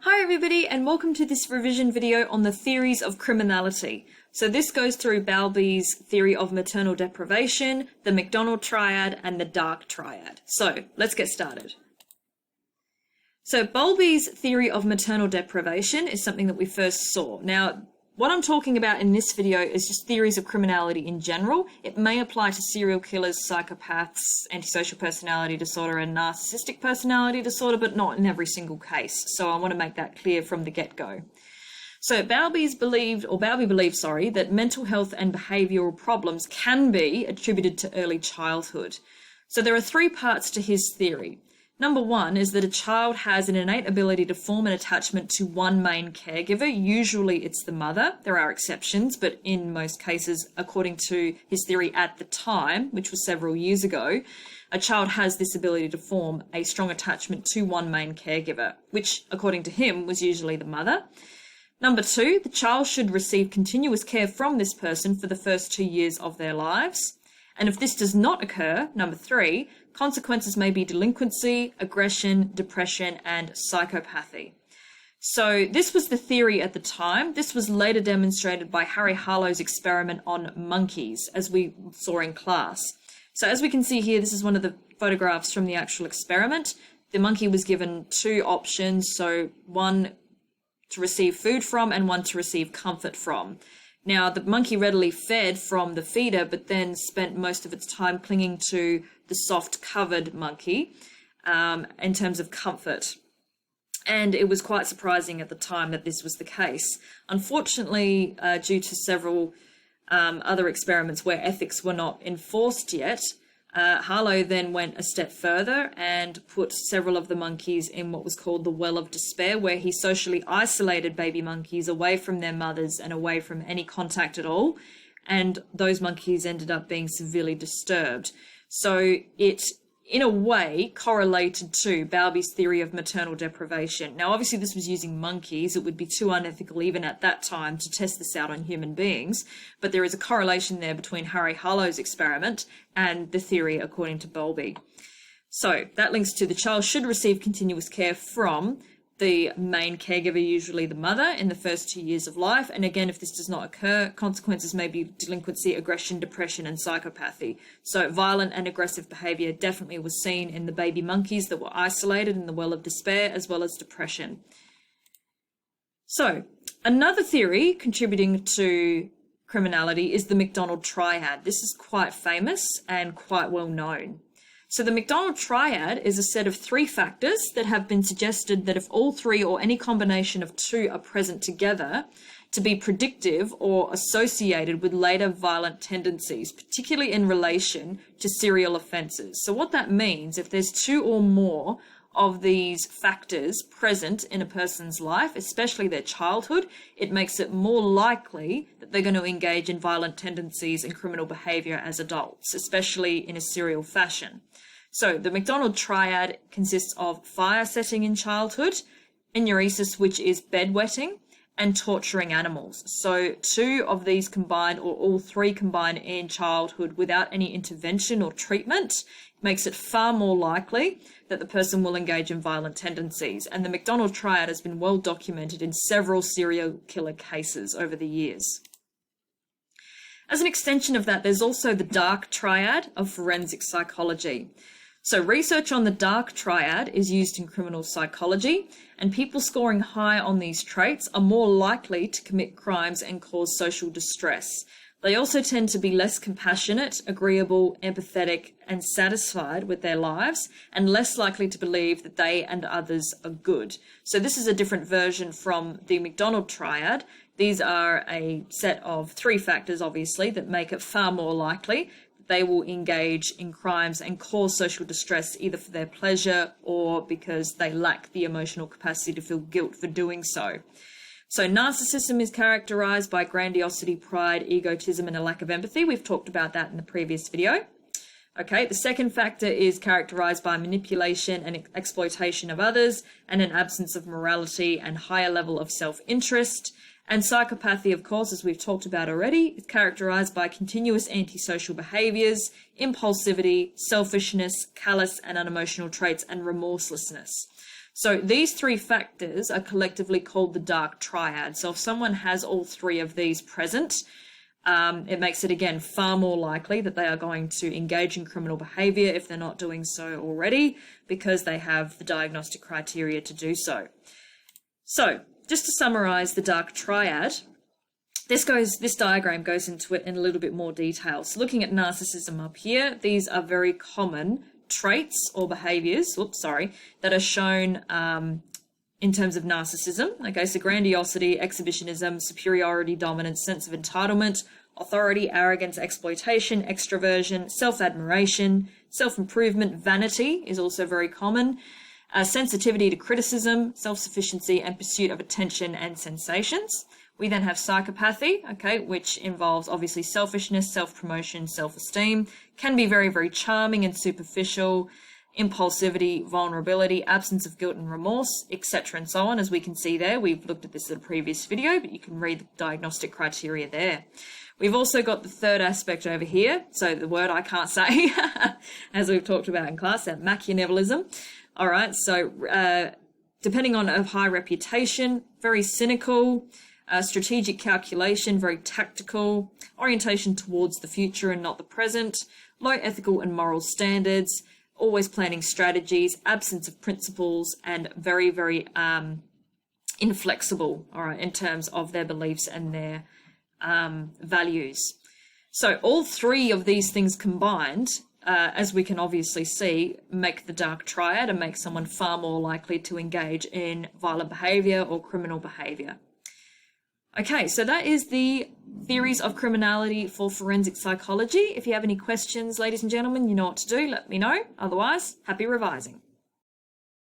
Hi everybody, and welcome to this revision video on the theories of criminality. So this goes through Bowlby's theory of maternal deprivation, the McDonald Triad, and the Dark Triad. So let's get started. So Bowlby's theory of maternal deprivation is something that we first saw. Now, what I'm talking about in this video is just theories of criminality in general. It may apply to serial killers, psychopaths, antisocial personality disorder, and narcissistic personality disorder, but not in every single case. So I want to make that clear from the get-go. So Bowlby believed that mental health and behavioural problems can be attributed to early childhood. So there are three parts to his theory. Number one is that a child has an innate ability to form an attachment to one main caregiver. Usually it's the mother. There are exceptions, but in most cases, according to his theory at the time, which was several years ago, a child has this ability to form a strong attachment to one main caregiver, which, according to him, was usually the mother. Number two, the child should receive continuous care from this person for the first 2 years of their lives. And if this does not occur, number three, consequences may be delinquency, aggression, depression, and psychopathy. So this was the theory at the time. This was later demonstrated by Harry Harlow's experiment on monkeys, as we saw in class. So as we can see here, this is one of the photographs from the actual experiment. The monkey was given two options, so one to receive food from and one to receive comfort from. Now, the monkey readily fed from the feeder, but then spent most of its time clinging to the soft covered monkey in terms of comfort. And it was quite surprising at the time that this was the case. Unfortunately, due to several other experiments where ethics were not enforced yet, Harlow then went a step further and put several of the monkeys in what was called the well of despair, where he socially isolated baby monkeys away from their mothers and away from any contact at all. And those monkeys ended up being severely disturbed. So it, in a way, correlated to Bowlby's theory of maternal deprivation. Now, obviously, this was using monkeys. It would be too unethical even at that time to test this out on human beings. But there is a correlation there between Harry Harlow's experiment and the theory according to Bowlby. So that links to the child should receive continuous care from the main caregiver, usually the mother, in the first 2 years of life. And again, if this does not occur, consequences may be delinquency, aggression, depression, and psychopathy. So violent and aggressive behaviour definitely was seen in the baby monkeys that were isolated in the well of despair, as well as depression. So another theory contributing to criminality is the McDonald Triad. This is quite famous and quite well known. So the McDonald Triad is a set of three factors that have been suggested that if all three or any combination of two are present together, to be predictive or associated with later violent tendencies, particularly in relation to serial offences. So what that means, if there's two or more of these factors present in a person's life, especially their childhood, it makes it more likely that they're going to engage in violent tendencies and criminal behaviour as adults, especially in a serial fashion. So the McDonald Triad consists of fire setting in childhood, enuresis, which is bedwetting, and torturing animals. So two of these combined, or all three combined in childhood without any intervention or treatment, makes it far more likely that the person will engage in violent tendencies. And the McDonald Triad has been well documented in several serial killer cases over the years. As an extension of that, there's also the Dark Triad of forensic psychology. So research on the Dark Triad is used in criminal psychology, and people scoring high on these traits are more likely to commit crimes and cause social distress. They also tend to be less compassionate, agreeable, empathetic, and satisfied with their lives, and less likely to believe that they and others are good. So this is a different version from the McDonald Triad. These are a set of three factors, obviously, that make it far more likely they will engage in crimes and cause social distress either for their pleasure or because they lack the emotional capacity to feel guilt for doing so. So narcissism is characterized by grandiosity, pride, egotism, and a lack of empathy. We've talked about that in the previous video. Okay, the second factor is characterized by manipulation and exploitation of others and an absence of morality and higher level of self-interest. And psychopathy, of course, as we've talked about already, is characterized by continuous antisocial behaviors, impulsivity, selfishness, callous and unemotional traits, and remorselessness. So these three factors are collectively called the Dark Triad. So if someone has all three of these present, it makes it, again, far more likely that they are going to engage in criminal behaviour if they're not doing so already, because they have the diagnostic criteria to do so. So, just to summarise the Dark Triad, this diagram goes into it in a little bit more detail. So looking at narcissism up here, these are very common traits or behaviours, that are shown in terms of narcissism. Okay, so grandiosity, exhibitionism, superiority, dominance, sense of entitlement, authority, arrogance, exploitation, extroversion, self-admiration, self-improvement, vanity is also very common, sensitivity to criticism, self-sufficiency, and pursuit of attention and sensations. We then have psychopathy, okay, which involves obviously selfishness, self-promotion, self-esteem, can be very, very charming and superficial, impulsivity, vulnerability, absence of guilt and remorse, etc. and so on, as we can see there. We've looked at this in a previous video, but you can read the diagnostic criteria there. We've also got the third aspect over here, so the word I can't say, as we've talked about in class, that Machiavellism. All right, so depending on a high reputation, very cynical, strategic calculation, very tactical, orientation towards the future and not the present, low ethical and moral standards, always planning strategies, absence of principles, and very, very inflexible, all right, in terms of their beliefs and their values. So all three of these things combined, as we can obviously see, make the Dark Triad and make someone far more likely to engage in violent behaviour or criminal behaviour. Okay, so that is the theories of criminality for forensic psychology. If you have any questions, ladies and gentlemen, you know what to do. Let me know. Otherwise, happy revising.